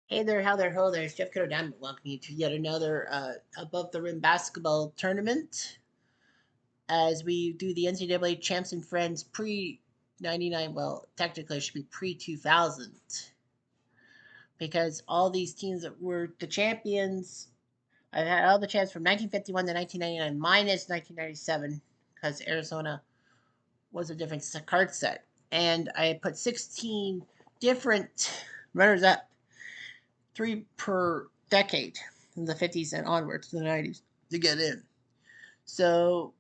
Hey there, how there, ho there. It's Jeff Kiddo Diamond welcoming you to yet another Above the Rim basketball tournament as we do the NCAA Champs and Friends pre 99. Well, technically, it should be pre 2000 because all these teams that were the champions. I've had all the champs from 1951 to 1999 minus 1997 because Arizona was a different card set. And I put 16 different runners up, three per decade from the 50s and onwards to the 90s to get in. So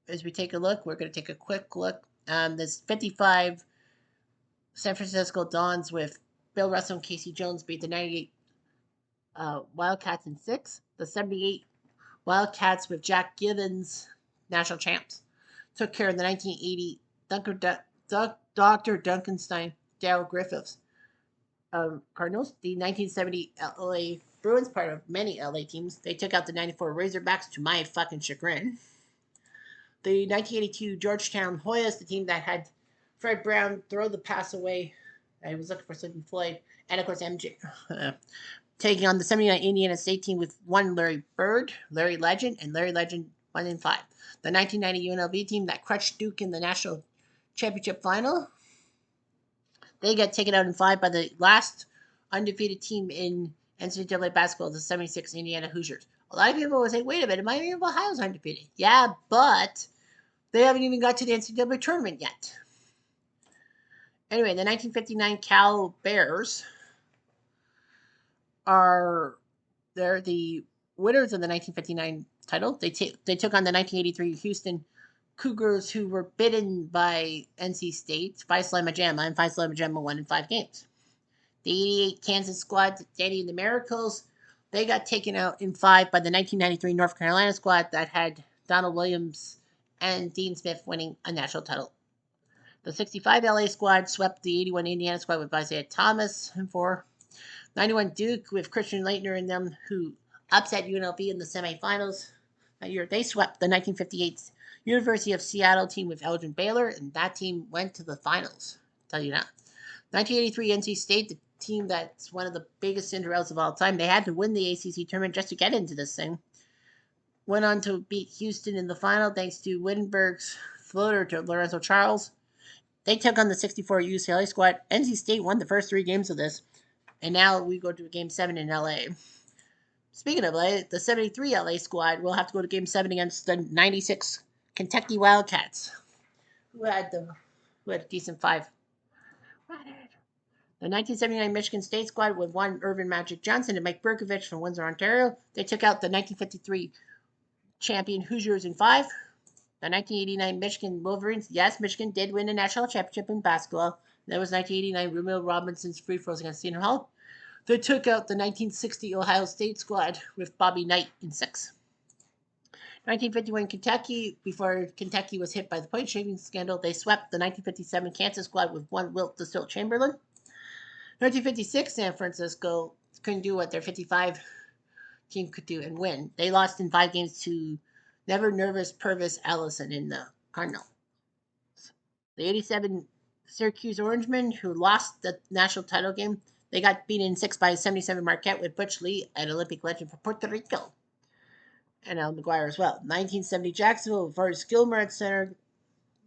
as we take a look, we're going to take a quick look. This 55 San Francisco Dons with Bill Russell and Casey Jones beat the 98 Wildcats in six. The 78 Wildcats with Jack Givens, national champs, took care of the 1980 Dr. Duncanstein, Darryl Griffiths Cardinals. The 1970 LA Bruins, part of many LA teams, they took out the 94 Razorbacks to my fucking chagrin. The 1982 Georgetown Hoyas, the team that had Fred Brown throw the pass away. I was looking for Sidney Floyd. And of course, MJ. Taking on the 79 Indiana State team with one Larry Bird, Larry Legend, and Larry Legend 1 in 5. The 1990 UNLV team that crushed Duke in the national championship final. They got taken out in 5 by the last undefeated team in NCAA basketball, the 76 Indiana Hoosiers. A lot of people would say, wait a minute, Miami of Ohio's undefeated. Yeah, but they haven't even got to the NCAA tournament yet. Anyway, the 1959 Cal Bears are they're the winners of the 1959 title. They took on the 1983 Houston Cougars, who were beaten by NC State, Phi Slama Jama, and Phi Slama Jama won in 5 games. The 88 Kansas squad, Danny and the Miracles, they got taken out in 5 by the 1993 North Carolina squad that had Donald Williams and Dean Smith winning a national title. The 65 LA squad swept the 81 Indiana squad with Isaiah Thomas in 4. 91 Duke with Christian Leitner in them, who upset UNLV in the semifinals. That year, they swept the 1958 University of Seattle team with Elgin Baylor, and that team went to the finals. I'll tell you that. 1983 NC State, the team that's one of the biggest Cinderellas of all time, they had to win the ACC tournament just to get into this thing. Went on to beat Houston in the final thanks to Wittenberg's floater to Lorenzo Charles. They took on the 64 UCLA squad. NC State won the first 3 games of this. And now we go to Game 7 in LA. Speaking of LA, the 73 LA squad will have to go to Game 7 against the 96 Kentucky Wildcats, who had a decent 5. The 1979 Michigan State squad with one Irvin Magic Johnson and Mike Berkovich from Windsor, Ontario. They took out the 1953 champion Hoosiers in 5. The 1989 Michigan Wolverines. Yes, Michigan did win a national championship in basketball. That was 1989 Romeo Robinson's free throws against Seton Hall. They took out the 1960 Ohio State squad with Bobby Knight in 6. 1951 Kentucky, before Kentucky was hit by the point shaving scandal, they swept the 1957 Kansas squad with one Wilt the Stilt Chamberlain. 1956 San Francisco couldn't do what their 55 team could do and win. They lost in 5 games to Never Nervous Purvis Allison in the Cardinals. The 87 Syracuse Orangemen, who lost the national title game, they got beaten in 6 by 77 Marquette with Butch Lee, an Olympic legend for Puerto Rico, and Al McGuire as well. 1970 Jacksonville, Forrest Gilmer at center,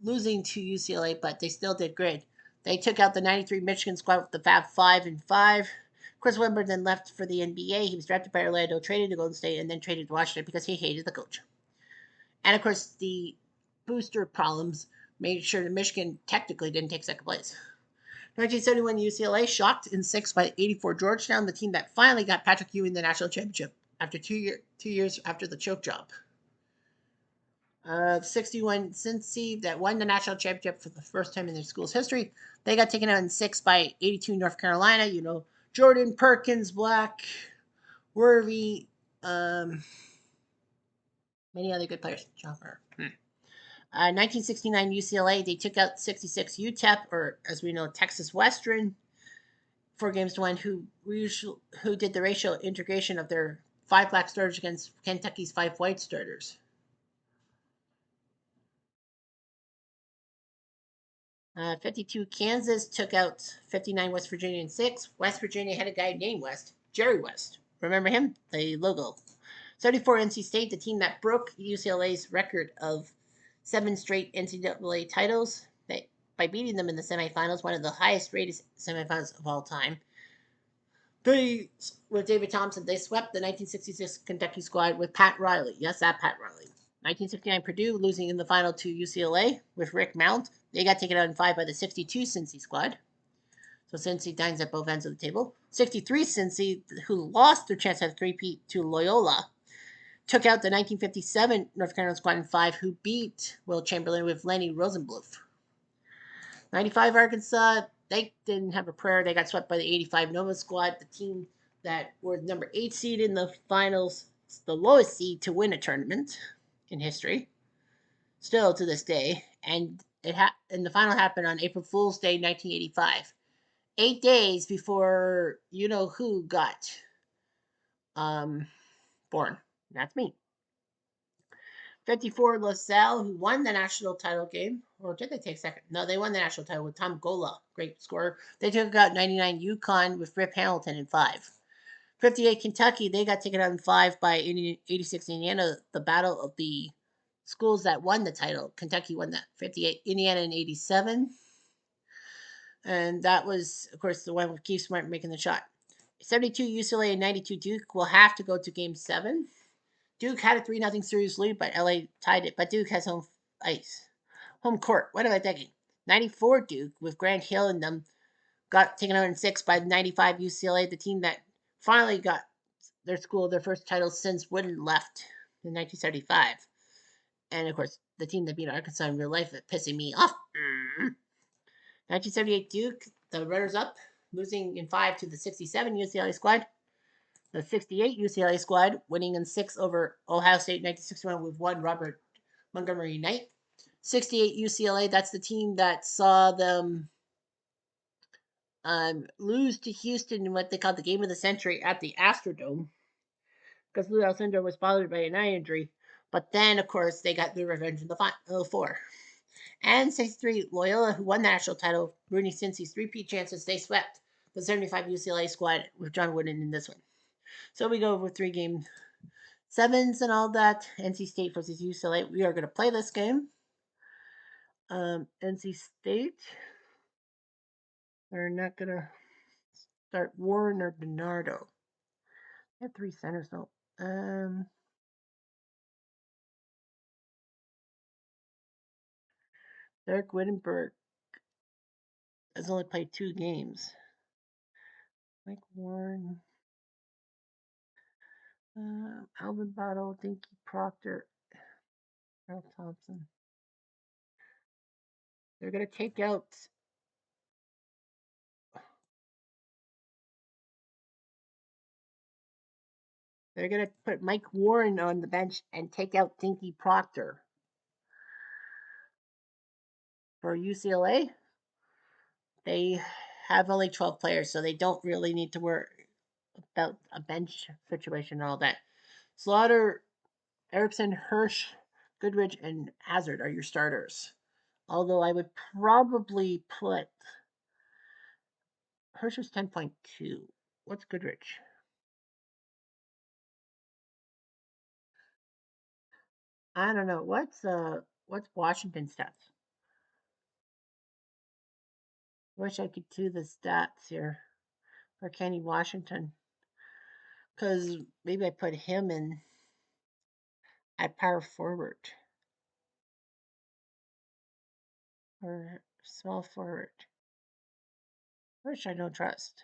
losing to UCLA, but they still did great. They took out the 93 Michigan squad with the Fab 5 and 5. Chris Wimber then left for the NBA. He was drafted by Orlando, traded to Golden State, and then traded to Washington because he hated the coach. And of course, the booster problems made sure that Michigan technically didn't take second place. 1971 UCLA shocked in 6 by 84 Georgetown, the team that finally got Patrick Ewing the national championship after 2 years after the choke job. 61 Cincy that won the national championship for the first time in their school's history. They got taken out in 6 by 82 North Carolina. You know, Jordan, Perkins, Black, Worthy, many other good players. John Burr. 1969 UCLA, they took out 66 UTEP, or as we know, Texas Western, 4 games to 1, who did the racial integration of their 5 black starters against Kentucky's 5 white starters. 52 Kansas took out 59 West Virginia in 6. West Virginia had a guy named West. Jerry West. Remember him? The logo. 74 NC State, the team that broke UCLA's record of 7 straight NCAA titles by beating them in the semifinals, one of the highest rated semifinals of all time. With David Thompson, they swept the 1966 Kentucky squad with Pat Riley. Yes, that Pat Riley. 1969 Purdue losing in the final to UCLA with Rick Mount. They got taken out in 5 by the 62 Cincy squad. So Cincy dines at both ends of the table. 63 Cincy, who lost their chance at a three-peat to Loyola, took out the 1957 North Carolina squad in 5, who beat Will Chamberlain with Lenny Rosenbluth. 95 Arkansas, they didn't have a prayer. They got swept by the 85 Nova squad, the team that were number 8 seed in the finals, the lowest seed to win a tournament in history, still to this day. And and the final happened on April Fool's Day, 1985. 8 days before you know who got um, born. That's me. 54 LaSalle, who won the national title game. Or did they take second? No, they won the national title with Tom Gola, great scorer. They took out 99 UConn with Rip Hamilton in 5. 58 Kentucky, they got taken out in 5 by 86 Indiana, the battle of the schools that won the title. Kentucky won that. 58 Indiana in 87. And that was, of course, the one with Keith Smart making the shot. 72 UCLA and 92 Duke will have to go to Game 7. Duke had a 3-0 series lead, but LA tied it. But Duke has home ice. Home court. What am I thinking? 94 Duke with Grant Hill and them got taken out in 6 by 95 UCLA, the team that finally got their first title since Wooden left in 1975. And of course, the team that beat Arkansas in real life, pissing me off. 1978 Duke, the runners up, losing in 5 to the 67 UCLA squad. The 68 UCLA squad winning in 6 over Ohio State 1961 with one Robert Montgomery Knight. 68 UCLA, that's the team that saw them lose to Houston in what they called the game of the century at the Astrodome because Lou Alcindor was bothered by an eye injury. But then, of course, they got their revenge in the Final Four. And 63 Loyola, who won the national title, ruining Cincy's three-peat chances, they swept the 75 UCLA squad with John Wooden in this one. So we go over 3-game sevens and all that. NC State versus UCLA. We are going to play this game. NC State. They're not going to start Warren or Bernardo. They have 3 centers though. Derek Wittenberg has only played 2 games. Mike Warren. Alvin Bottle, Dinky Proctor, Earl Thompson. They're going to take out They're going to put Mike Warren on the bench and take out Dinky Proctor. For UCLA, they have only 12 players, so they don't really need to worry about a bench situation and all that. Slaughter, Erickson, Hirsch, Goodrich, and Hazard are your starters. Although I would probably put Hirsch is 10.2. What's Goodrich? I don't know. What's Washington stats? Wish I could do the stats here for Kenny Washington. Because maybe I put him in at power forward or small forward, which I don't trust.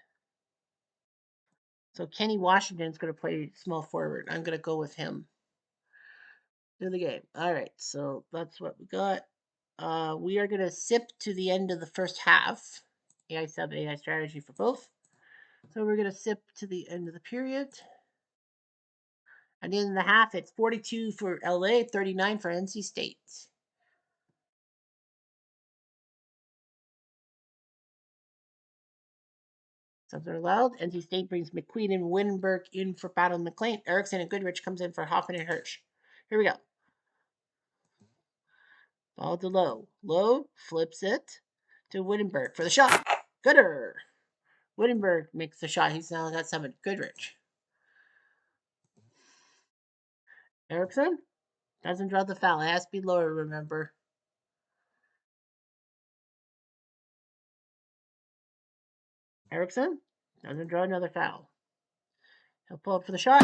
So Kenny Washington's going to play small forward. I'm going to go with him in the game. All right, so that's what we got. We are going to sip to the end of the first half. AI sub, AI strategy for both. So we're going to sip to the end of the period. At the end of the half, it's 42 for LA, 39 for NC State. Subs are allowed. NC State brings McQueen and Winberg in for Battle McLean. Erickson and Goodrich comes in for Hoffman and Hirsch. Here we go. Ball to Low. Low flips it to Wittenberg for the shot. Gooder. Wittenberg makes the shot. He's now got 7. Goodrich. Erickson doesn't draw the foul. It has to be lower, remember. Erickson doesn't draw another foul. He'll pull up for the shot.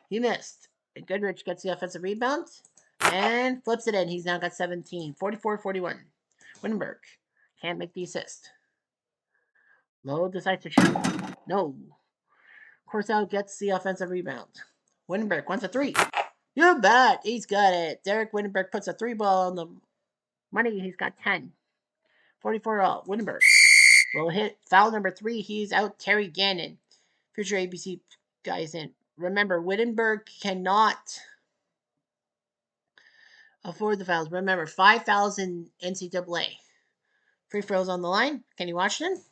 He missed. And Goodrich gets the offensive rebound and flips it in. He's now got 17. 44-41. Wittenberg can't make the assist. Lowe decides to shoot. No. Corsow gets the offensive rebound. Wittenberg wants a 3. You bet. He's got it. Derek Wittenberg puts a 3 ball on the money. He's got 10. 44 all. Wittenberg will hit foul number 3. He's out Terry Gannon. Future ABC guys in. Remember, Wittenberg cannot afford the fouls. Remember, 5 fouls in NCAA. Free throws on the line. Kenny Washington.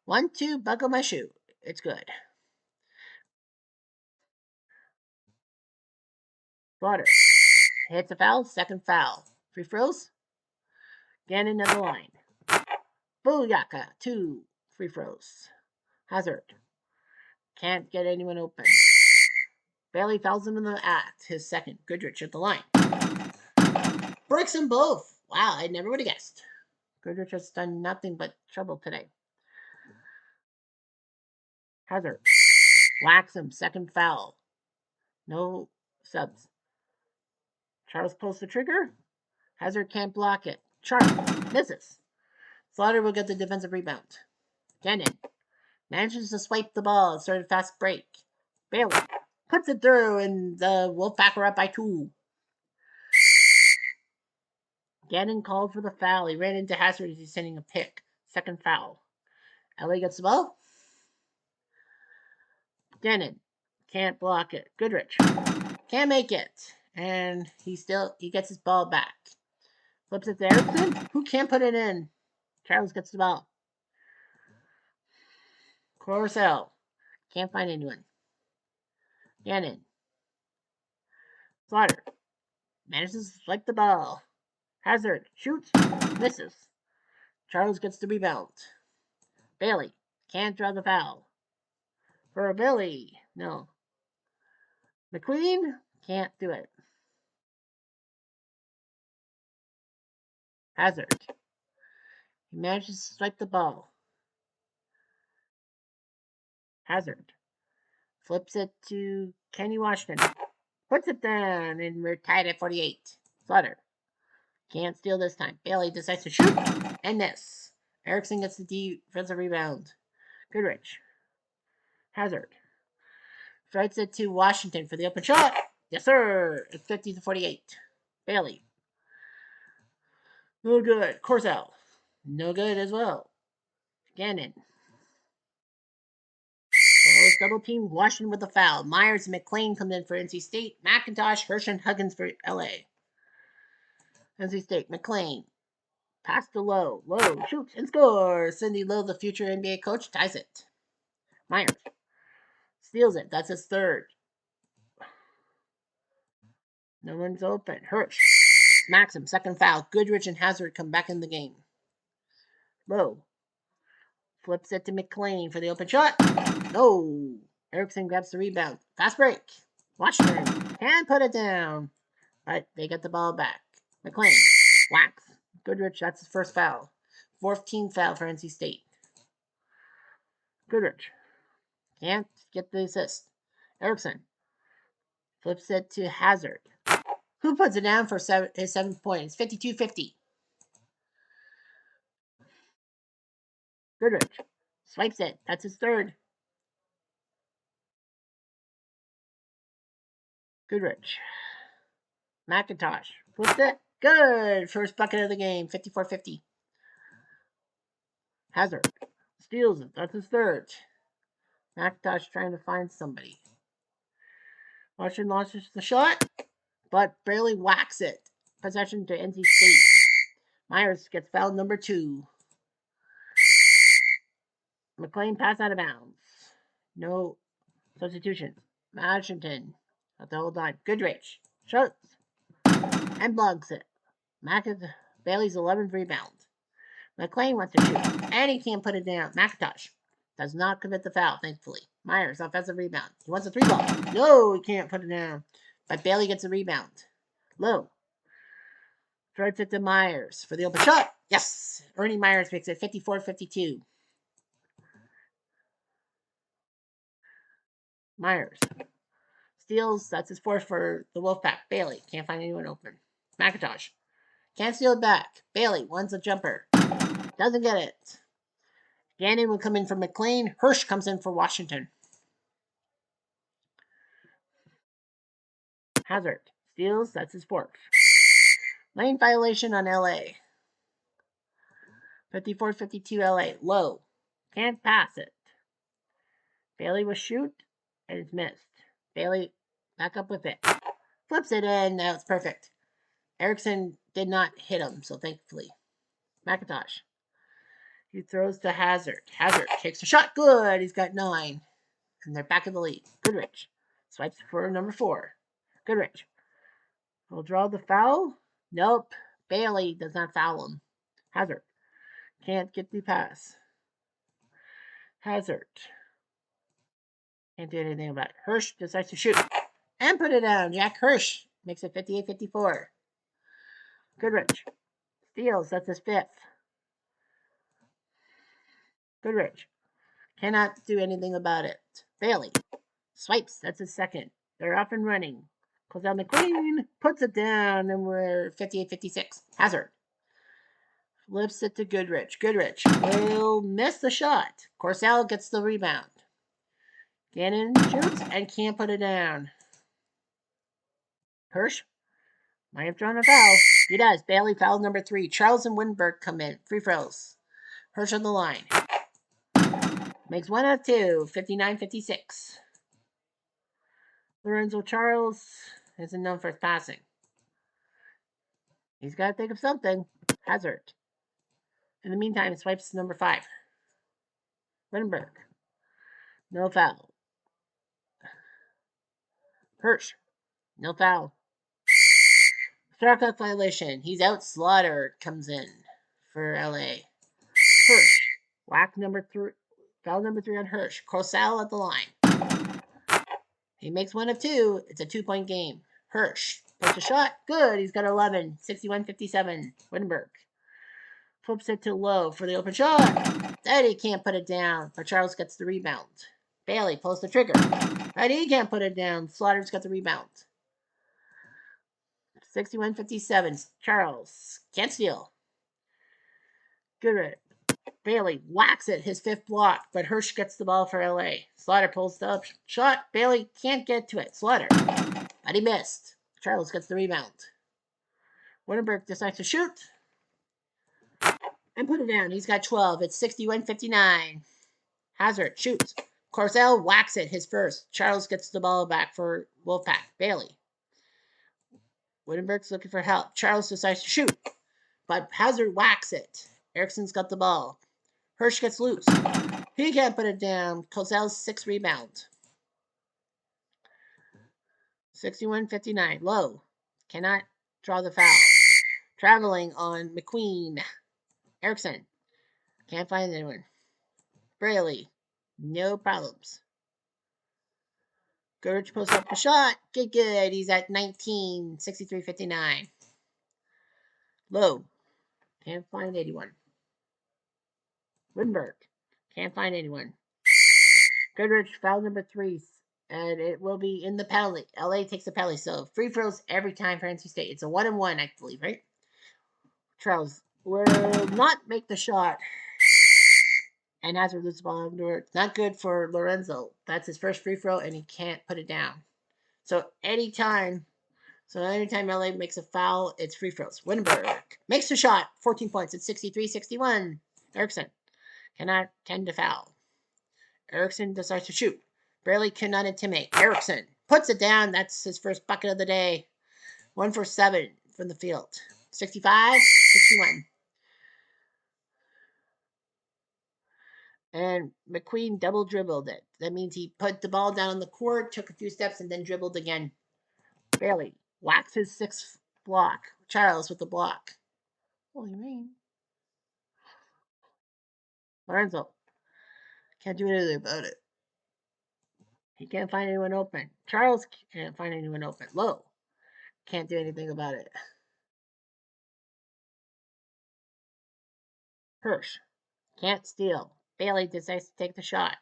1, 2, buckle my shoe. It's good. Slaughter hits a foul. Second foul. Free throws. Gannon at the line. Booyaka. 2 free throws. Hazard. Can't get anyone open. Bailey fouls him in the act. His second. Goodrich at the line. Breaks them both. Wow, I never would have guessed. Goodrich has done nothing but trouble today. Hazard. Whacks him. Second foul. No subs. Charles pulls the trigger. Hazard can't block it. Charles misses. Slaughter will get the defensive rebound. Gannon manages to swipe the ball and start a fast break. Bailey puts it through, and the Wolfpack are up by 2. Gannon called for the foul. He ran into Hazard as he's sending a pick. Second foul. LA gets the ball. Gannon can't block it. Goodrich can't make it. And he gets his ball back. Flips it to Erickson, who can't put it in. Charles gets the ball. Coruscant can't find anyone. Gannon. Slaughter manages to swipe the ball. Hazard shoots, misses. Charles gets the rebound. Bailey can't draw the foul. For Billy, no. McQueen can't do it. Hazard. He manages to swipe the ball. Hazard flips it to Kenny Washington. Puts it down, and we're tied at 48. Slaughter can't steal this time. Bailey decides to shoot and miss. Erickson gets the defensive rebound. Goodrich. Hazard threads it to Washington for the open shot. Yes, sir. It's 50-48. Bailey. No good. Corsow. No good as well. Gannon. Double team. Washington with the foul. Myers and McLean come in for NC State. McIntosh, Hirsch, and Huggins for LA. NC State. McLean. Pass to Lowe. Lowe shoots and scores. Cindy Lowe, the future NBA coach, ties it. Myers steals it. That's his third. No one's open. Hirsch smacks him. Second foul. Goodrich and Hazard come back in the game. Lowe flips it to McLean for the open shot. No. Erickson grabs the rebound. Fast break. Washington can put it down. But they get the ball back. McLean whacks. Goodrich, that's his first foul. 14th foul for NC State. Goodrich can't get the assist. Erickson flips it to Hazard, who puts it down for his 7 points. 52-50. Goodrich swipes it. That's his third. Goodrich. McIntosh flips it. Good. First bucket of the game. 54-50. Hazard steals it. That's his third. McIntosh trying to find somebody. Washington launches the shot, but barely whacks it. Possession to NC State. Myers gets foul number 2. McLean pass out of bounds. No substitution. Washington at the whole time. Goodrich shoots and blocks it. Bailey's 11th rebound. McLean wants to shoot, and he can't put it down. McIntosh does not commit the foul, thankfully. Myers, offensive rebound. He wants a 3-ball. No, he can't put it down. But Bailey gets a rebound. Low. Throws it to Myers for the open shot. Yes! Ernie Myers makes it 54-52. Myers steals. That's his fourth for the Wolfpack. Bailey can't find anyone open. McIntosh can't steal it back. Bailey wants a jumper. Doesn't get it. Gannon will come in for McLean. Hirsch comes in for Washington. Hazard steals. That's his fourth. Lane violation on LA. 54-52 LA. Low. Can't pass it. Bailey will shoot, and it's missed. Bailey back up with it. Flips it in. Now it's perfect. Erickson did not hit him, so thankfully. McIntosh. He throws to Hazard. Hazard takes a shot. Good. He's got 9. And they're back in the lead. Goodrich swipes for number 4. Goodrich will draw the foul. Nope. Bailey does not foul him. Hazard can't get the pass. Hazard can't do anything about it. Hirsch decides to shoot and put it down. Jack Hirsch makes it 58-54. Goodrich steals. That's his 5th. Goodrich cannot do anything about it. Bailey swipes. That's his 2nd. They're up and running. Goes down McLean, puts it down, and we're 58-56. Hazard flips it to Goodrich. Goodrich will miss the shot. Corsell gets the rebound. Gannon shoots and can't put it down. Hirsch might have drawn a foul. He does. Bailey foul number 3. Charles and Winberg come in. Free throws. Hirsch on the line. Makes 1 out of 2. 59-56. Lorenzo Charles isn't known for his passing. He's got to think of something. Hazard. In the meantime, swipes number 5. Winberg. No foul. Hirsch. No foul. Strikeout violation. He's out. Slaughter comes in for LA. Hirsch. Whack number 3. Foul number 3 on Hirsch. Corsell at the line. He makes 1 of 2. It's a 2-point game. Hirsch puts a shot. Good. He's got 11. 61-57. Winberg flips it to Low for the open shot. Then he can't put it down, but Charles gets the rebound. Bailey pulls the trigger. But he can't put it down. Slaughter's got the rebound. 61-57. Charles can't steal. Goodrich. Bailey whacks it, his 5th block, but Hirsch gets the ball for LA. Slaughter pulls the up shot. Bailey can't get to it. Slaughter. But he missed. Charles gets the rebound. Winberg decides to shoot and put it down. He's got 12. It's 61-59. Hazard shoots. Corsell whacks it, his first. Charles gets the ball back for Wolfpack. Bailey. Winberg's looking for help. Charles decides to shoot, but Hazard whacks it. Erickson's got the ball. Hirsch gets loose. He can't put it down. Corsell's 6th rebound. 61-59. Low. Cannot draw the foul. Traveling on McQueen. Erickson. Can't find anyone. Braley. No problems. Goodrich posts up the shot. Good. He's at 19. 63-59. Low. Can't find anyone. Winberg. Can't find anyone. Goodrich foul number 3. And it will be in the penalty. LA takes the penalty. So free throws every time for NC State. It's a 1-1, I believe, right? Charles will not make the shot. And Hazard loses the ball under. Not good for Lorenzo. That's his first free throw, and he can't put it down. So anytime LA makes a foul, it's free throws. Winberg makes the shot. 14 points. It's 63-61. Erickson cannot tend to foul. Erickson decides to shoot. Braley cannot intimidate. Erickson puts it down. That's his first bucket of the day. 1 for 7 from the field. 65-61. And McQueen double dribbled it. That means he put the ball down on the court, took a few steps, and then dribbled again. Bailey whacks his 6th block. Charles with the block. Holy rain. Lorenzo can't do anything about it. He can't find anyone open. Charles can't find anyone open. Low can't do anything about it. Hirsch can't steal. Bailey decides to take the shot,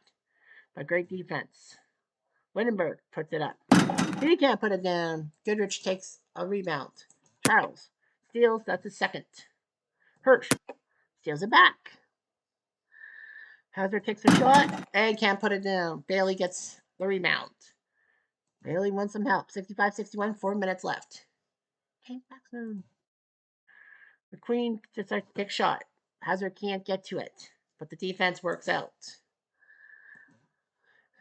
but great defense. Windenberg puts it up. He can't put it down. Goodrich takes a rebound. Charles steals. That's a second. Hirsch steals it back. Hazard takes a shot and can't put it down. Bailey gets the rebound. Bailey wants some help. 65-61, 4 minutes left. Okay, back zone. McQueen decides to take a shot. Hazard can't get to it, but the defense works out.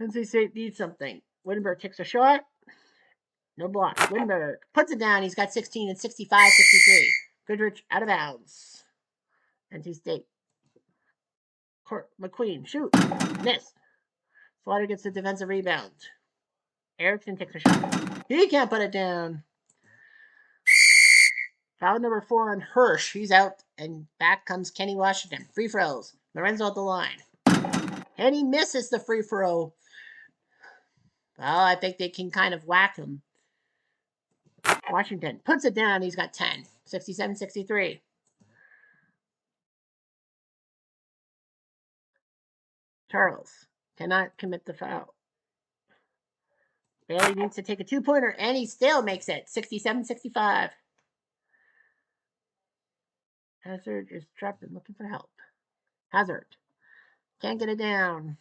NC State needs something. Wittenberg takes a shot. No block. Wittenberg puts it down. He's got 16 and 65-63. Goodrich out of bounds. NC State. McQueen, shoot. Miss. Slaughter gets the defensive rebound. Erickson takes a shot. He can't put it down. Foul number 4 on Hirsch. He's out, and back comes Kenny Washington. Free throws. Lorenzo at the line. And he misses the free throw. Well, I think they can kind of whack him. Washington puts it down. He's got 10. 67-63. Charles cannot commit the foul. Bailey needs to take a two-pointer, and he still makes it. 67-65. Hazard is trapped and looking for help. Hazard can't get it down.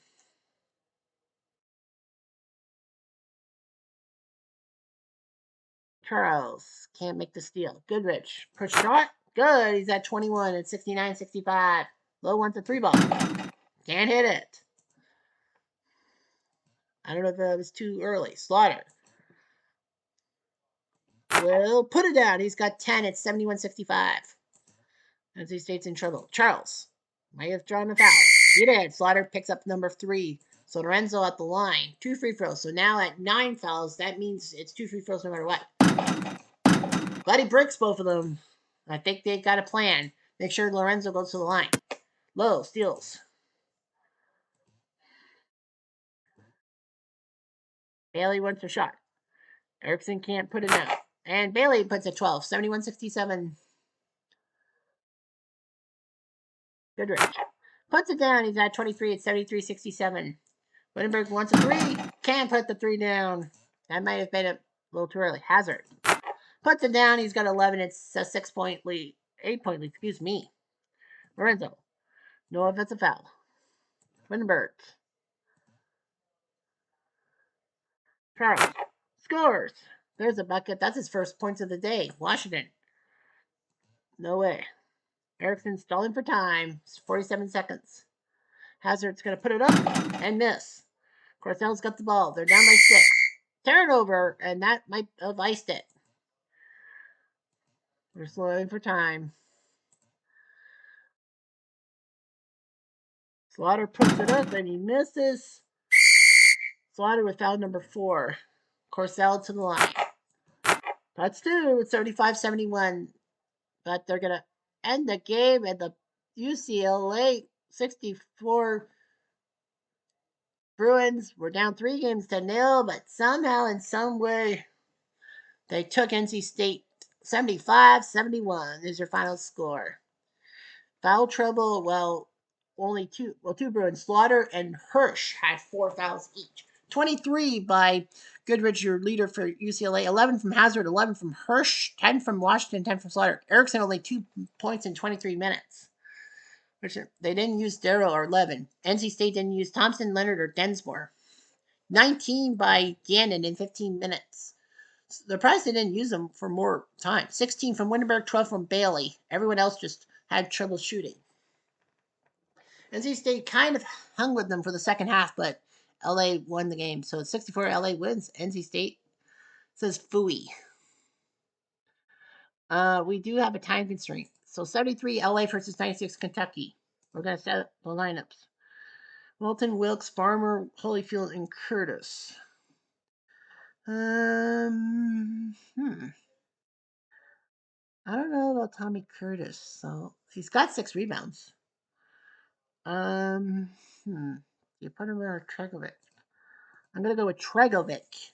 Charles can't make the steal. Goodrich push shot. Good. He's at 21 at 69-65. Low wants a 3 ball. Can't hit it. I don't know if it was too early. Slaughter will put it down. He's got 10 at 71-65. NC State's in trouble. Charles might have drawn a foul. He did. Slaughter picks up number 3. So Lorenzo at the line. 2 free throws. So now at 9 fouls, that means it's 2 free throws no matter what. But he breaks both of them. I think they got a plan. Make sure Lorenzo goes to the line. Low steals. Bailey wants a shot. Erickson can't put it out. And Bailey puts it 12. 71-67. Goodrich puts it down. He's at 23 at 73-67. Wittenberg wants a 3. Can't put the 3 down. That might have been a little too early. Hazard puts it down. He's got 11. It's a 6-point lead. 8-point lead. Excuse me. Lorenzo. No offensive foul. Wittenberg. Charles scores. There's a bucket. That's his first points of the day. Washington. No way. Erickson stalling for time. It's 47 seconds. Hazard's going to put it up and miss. Corsel's got the ball. They're down by 6. Turnover, and that might have iced it. We're slowing for time. Slaughter puts it up, and he misses. Slaughter with foul number 4. Corsell to the line. That's 2. It's 35-71. But they're going to end the game, and the UCLA 64 Bruins were down 3-0, but somehow, in some way, they took NC State 75-71 is your final score. Foul trouble, well, only two Bruins. Slaughter and Hirsch had 4 fouls each. 23 by Goodrich, your leader for UCLA. 11 from Hazard, 11 from Hirsch, 10 from Washington, 10 from Slaughter. Erickson only 2 points in 23 minutes. Which they didn't use Darrow or Levin. NC State didn't use Thompson, Leonard, or Densmore. 19 by Gannon in 15 minutes. The prize they didn't use them for more time. 16 from Winterberg, 12 from Bailey. Everyone else just had trouble shooting. NC State kind of hung with them for the second half, but LA won the game. So it's 64 LA wins. NC State says phooey. We do have a time constraint. So 73 LA versus 96 Kentucky. We're going to set up the lineups. Walton, Wilkes, Farmer, Holyfield, and Curtis. I don't know about Tommy Curtis. So he's got 6 rebounds. You put him there, Tregovic. I'm gonna go with Tregovic.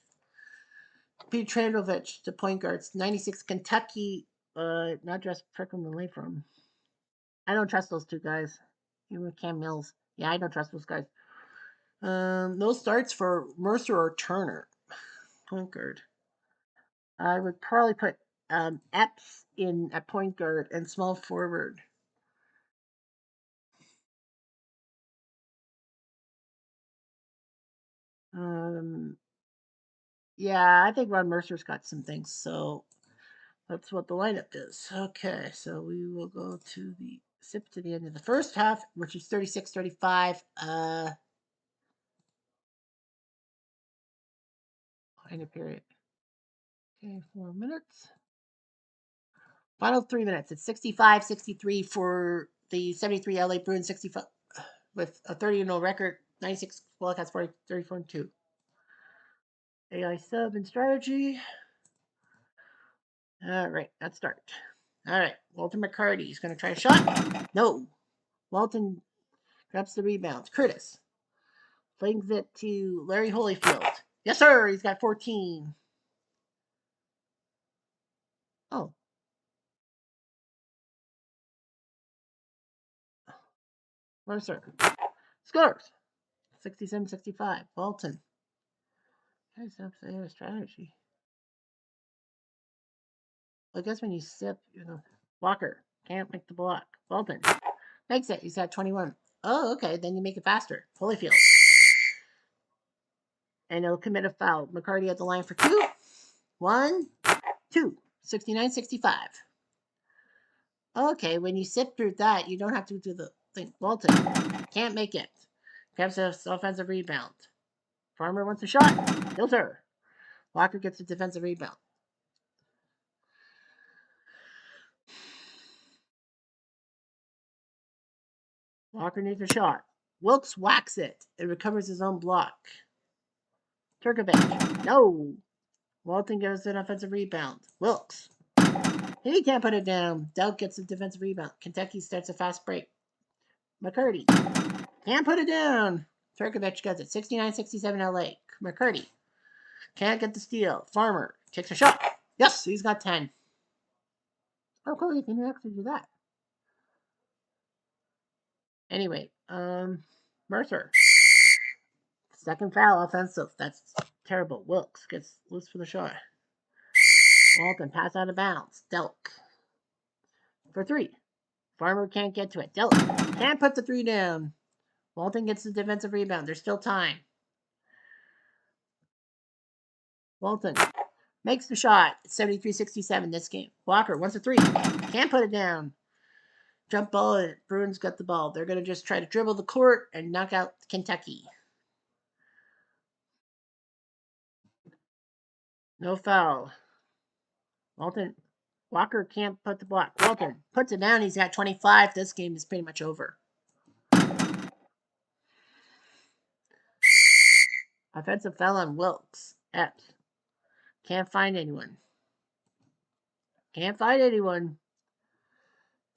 Pete Tregovic, the point guards, 96 Kentucky. Not just prick him away from. I don't trust those two guys. You were Cam Mills. Yeah, I don't trust those guys. No starts for Mercer or Turner. Point guard. I would probably put Epps in at point guard and small forward. Um, yeah, I think Ron Mercer's got some things, so that's what the lineup is. Okay, so we will go to the sip to the end of the first half, which is 36-35. End of period. Okay, 4 minutes. Final 3 minutes. It's 65-63 for the 73 LA Bruins, 65 with a 30-0 record, 96 Wildcats, 34-2. AI sub and strategy. All right, let's start. All right, Walter McCarty is going to try a shot. No. Walton grabs the rebound. Curtis flings it to Larry Holyfield. Yes, sir. He's got 14. Oh. Mercer scores. 67-65. Walton. Guys, that's their strategy. I guess when you sip, Walker can't make the block. Walton makes it. He's at 21. Oh, okay. Then you make it faster. Holyfield. And he'll commit a foul. McCarty at the line for two. 1, 2. 69-65. Okay, when you sip through that, you don't have to do the thing. Walton can't make it. Grabs an offensive rebound. Farmer wants a shot. No, sir. Walker gets a defensive rebound. Walker needs a shot. Wilkes whacks it and recovers his own block. Turkovic. No. Walton gets an offensive rebound. Wilkes. He can't put it down. Delk gets a defensive rebound. Kentucky starts a fast break. McCurdy. Can't put it down. Turkovic gets it. 69-67 LA. McCurdy. Can't get the steal. Farmer takes a shot. Yes, he's got 10. Oh, cool. You can actually do that. Anyway, Mercer. Second foul offensive. That's terrible. Wilkes gets loose for the shot. Walton pass out of bounds. Delk for three. Farmer can't get to it. Delk can't put the three down. Walton gets the defensive rebound. There's still time. Walton makes the shot. It's 73-67 this game. Walker wants a three. Can't put it down. Jump ball. Bruins got the ball. They're going to just try to dribble the court and knock out Kentucky. No foul. Walker can't put the block. Walton puts it down. He's got 25. This game is pretty much over. Offensive foul on Wilkes. Epps. Can't find anyone. Can't find anyone.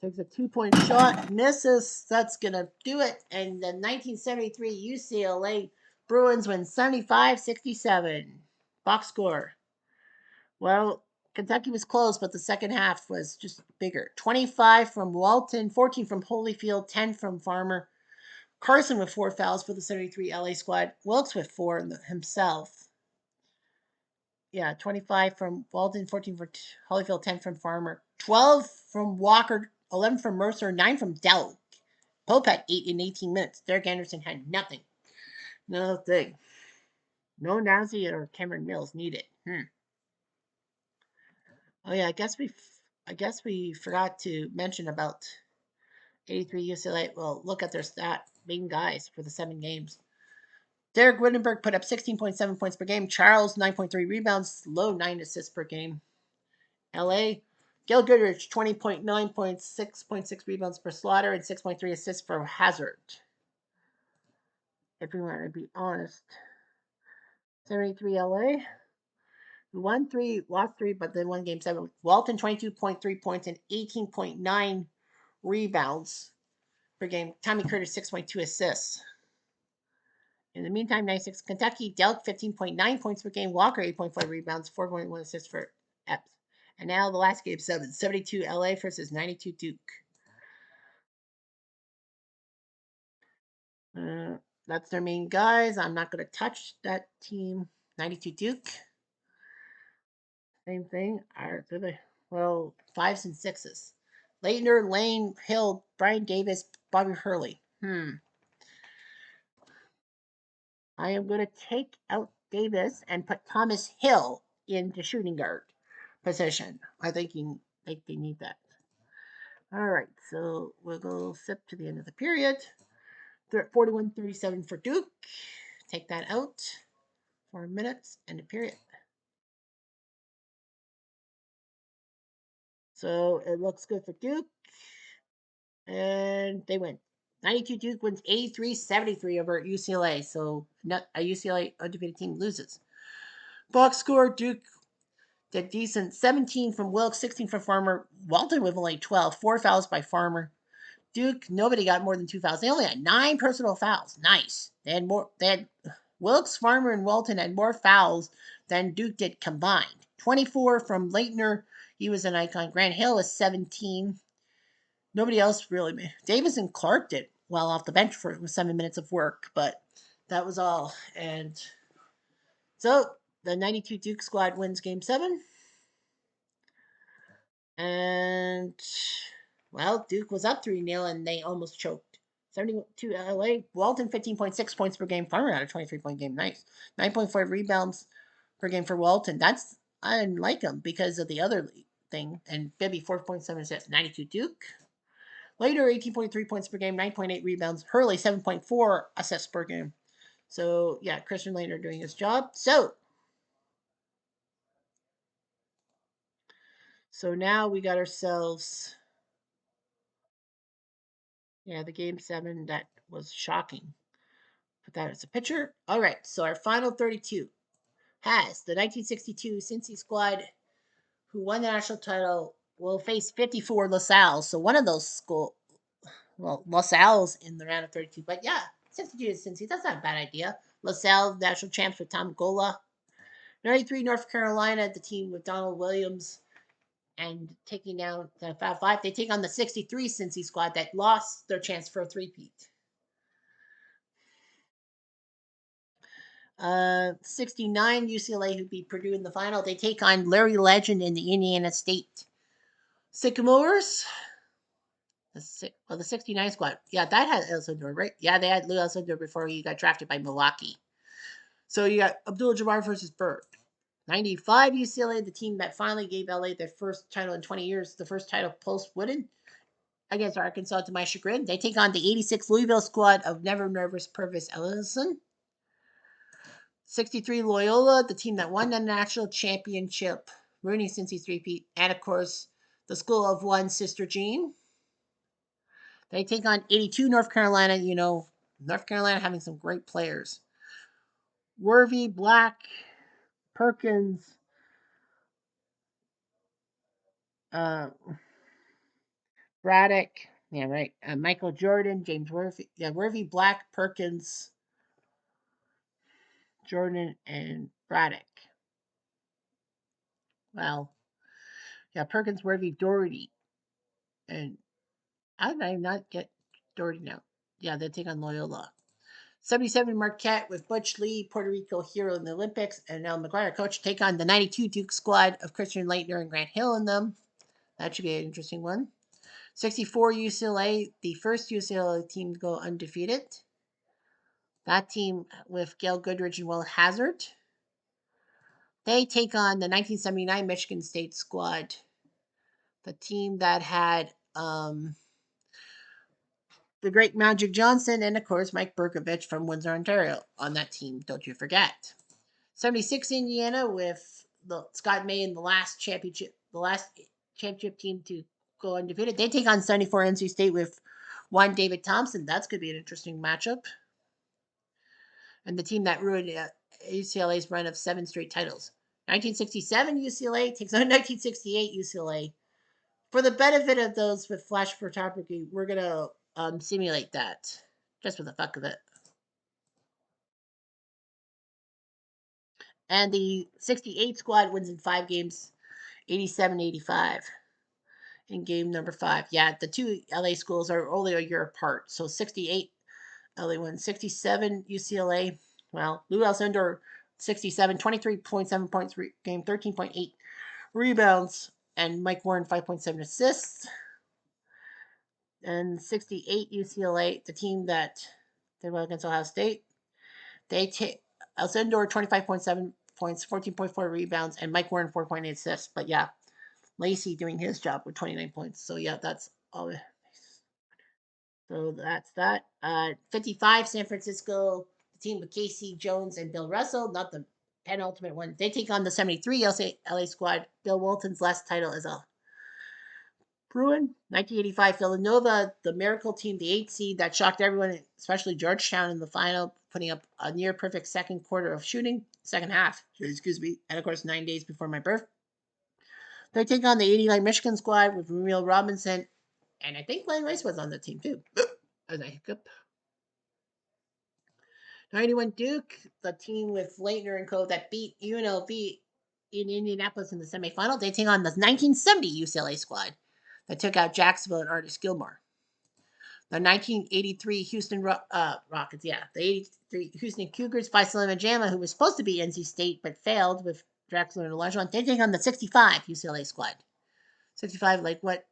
Takes a 2-point shot. Misses. That's going to do it. And the 1973 UCLA Bruins win 75-67. Box score. Well, Kentucky was close, but the second half was just bigger. 25 from Walton, 14 from Holyfield, 10 from Farmer. Carson with 4 fouls for the 73 LA squad. Wilkes with 4 himself. Yeah, 25 from Walton, 14 from Holyfield, 10 from Farmer. 12 from Walker, 11 from Mercer, 9 from Delk. Pope had 8 in 18 minutes. Derek Anderson had nothing. No thing. No Nazi or Cameron Mills needed. Oh yeah, I guess we forgot to mention about 83 UCLA. Well, look at their main guys for the 7 games. Derek Wittenberg put up 16.7 points per game. Charles, 9.3 rebounds. Low 9 assists per game. LA, Gil Goodrich, 20.9 points, 6.6 rebounds per Slaughter, and 6.3 assists for Hazard. If we want to be honest. 73 LA. Won 3, lost 3, but then won game 7. Walton, 22.3 points and 18.9 rebounds. per game. Tommy Curtis, 6.2 assists. In the meantime, 96 Kentucky, Delk 15.9 points per game, Walker 8.5 rebounds, 4.1 assists for Epps. And now the last game, 72 LA versus 92 Duke. That's their main guys. I'm not going to touch that team. 92 Duke. Same thing. Well, fives and sixes. Leitner, Lane, Hill, Brian Davis, Bobby Hurley. I am going to take out Davis and put Thomas Hill into shooting guard position. I think they need that. All right, so we'll go sip to the end of the period. 41-37 for Duke. Take that out. 4 minutes and a period. So it looks good for Duke. And they win. 92 Duke wins 83-73 over UCLA. So a UCLA undefeated team loses. Box score, Duke did decent. 17 from Wilkes, 16 from Farmer. Walton with only 12. 4 fouls by Farmer. Duke, nobody got more than 2 fouls. They only had 9 personal fouls. Nice. They had Wilkes, Farmer, and Walton had more fouls than Duke did combined. 24 from Leitner. He was an icon. Grant Hill was 17. Nobody else really. Davis and Clark did well off the bench for 7 minutes of work, but that was all. And so the 92 Duke squad wins game 7. And, well, Duke was up 3-0 and they almost choked. 72 LA. Walton, 15.6 points per game. Farmer had a 23-point game. Nice. 9.5 rebounds per game for Walton. I didn't like him because of the other thing. And Bibby, 4.7 assists. 92 Duke. Later, 18.3 points per game, 9.8 rebounds. Hurley, 7.4 assists per game. So, yeah, Christian Laettner doing his job. So now we got ourselves, the game 7 that was shocking. Put that as a picture. All right, so our final 32 has the 1962 Cincy squad who won the national title will face 54 LaSalle. So one of those LaSalle's in the round of 32. But yeah, 62 is Cincy. That's not a bad idea. LaSalle, national champs with Tom Gola. 93 North Carolina, the team with Donald Williams. And taking down the Fab Five, they take on the 63 Cincy squad that lost their chance for a three-peat. 69 UCLA, who beat Purdue in the final. They take on Larry Legend in the Indiana State Sycamores. The 69 squad. Yeah, that had Elsinore, right? Yeah, they had Lou Elsinore before he got drafted by Milwaukee. So you got Abdul Jabbar versus Bird. 95 UCLA, the team that finally gave LA their first title in 20 years, the first title post-Wooden against Arkansas to my chagrin. They take on the 86 Louisville squad of Never Nervous Purvis Ellison. 63 Loyola, the team that won the national championship, Rooney Cincy three-peat, and of course, the School of One, Sister Jean. They take on 82 North Carolina. North Carolina having some great players. Worthy, Black, Perkins, Braddock, yeah, right. Michael Jordan, James Worthy, Worthy, Black, Perkins, Jordan, and Braddock. Well, yeah, Perkins, Worthy, Doherty, and how did I not get Doherty now? Yeah, they take on Loyola. 77 Marquette with Butch Lee, Puerto Rico hero in the Olympics, and Al McGuire coach take on the 92 Duke squad of Christian Laettner and Grant Hill in them. That should be an interesting one. 64 UCLA, the first UCLA team to go undefeated. That team with Gail Goodrich and Will Hazard. They take on the 1979 Michigan State squad, the team that had the great Magic Johnson and, of course, Mike Berkovich from Windsor, Ontario on that team. Don't you forget. 76 Indiana with Scott May in the last championship team to go undefeated. They take on 74 NC State with one David Thompson. That's going to be an interesting matchup. And the team that ruined UCLA's run of 7 straight titles. 1967 UCLA takes on 1968 UCLA. For the benefit of those with flash photography, we're going to simulate that just for the fuck of it. And the 68 squad wins in 5 games, 87-85 in game number 5. Yeah, the two LA schools are only a year apart. So 68 LA wins, 67 UCLA. Well, Lou Alcindor 67, 23.7 points per game, 13.8 rebounds, and Mike Warren 5.7 assists. And 68 UCLA, the team that they won against Ohio State, they take Alcindor 25.7 points, 14.4 rebounds, and Mike Warren 4.8 assists. But yeah, Lacey doing his job with 29 points. So yeah, that's all. So that's that. 55 San Francisco, the team with Casey Jones and Bill Russell, not the penultimate one. They take on the 73 LA squad. Bill Walton's last title is a Bruin. 1985 Villanova, the miracle team, the 8 seed that shocked everyone, especially Georgetown in the final, putting up a near perfect second quarter of shooting, second half, excuse me, and of course 9 days before my birth. They take on the 89 Michigan squad with Ramil Robinson, and I think Glenn Rice was on the team too. As I hiccup. 91 Duke, the team with Leitner and co. that beat UNLV in Indianapolis in the semifinal. They take on the 1970 UCLA squad that took out Jacksonville and Artis Gilmore. The 1983 Houston Rockets, yeah. The 83 Houston Cougars by Salima Jama, who was supposed to be NC State but failed with Drexler and Olajuwon. They take on the 65 UCLA squad. 65, like what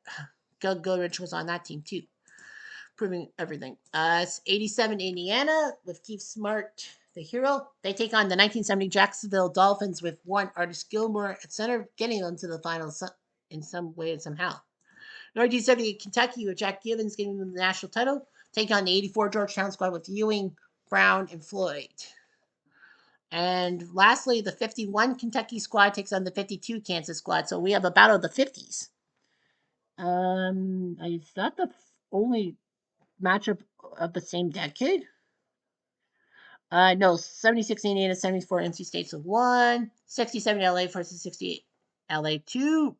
Gil Goodrich was on that team too, proving everything. 87 Indiana with Keith Smart, the hero. They take on the 1970 Jacksonville Dolphins with one Artis Gilmore at center, getting them to the finals in some way and somehow. 1970 Kentucky with Jack Gibbons getting them the national title. Take on the 84 Georgetown squad with Ewing, Brown, and Floyd. And lastly, the 51 Kentucky squad takes on the 52 Kansas squad. So we have a battle of the 50s. Is that the only matchup of the same decade? No, 76 Indiana, 74 NC State, so 1. 67 LA versus 68 LA, 2.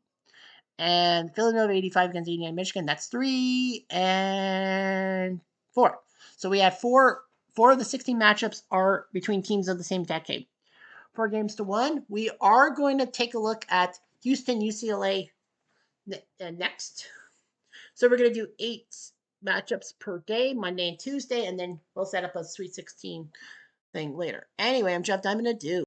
And Villanova 85 against Indiana, Michigan, that's 3. And 4. So we have 4 of the 16 matchups are between teams of the same decade. 4 games to 1. We are going to take a look at Houston, UCLA next. So we're going to do 8 matchups per day, Monday and Tuesday, and then we'll set up a Sweet 16 thing later. Anyway, I'm Jeff Diamond. Adieu.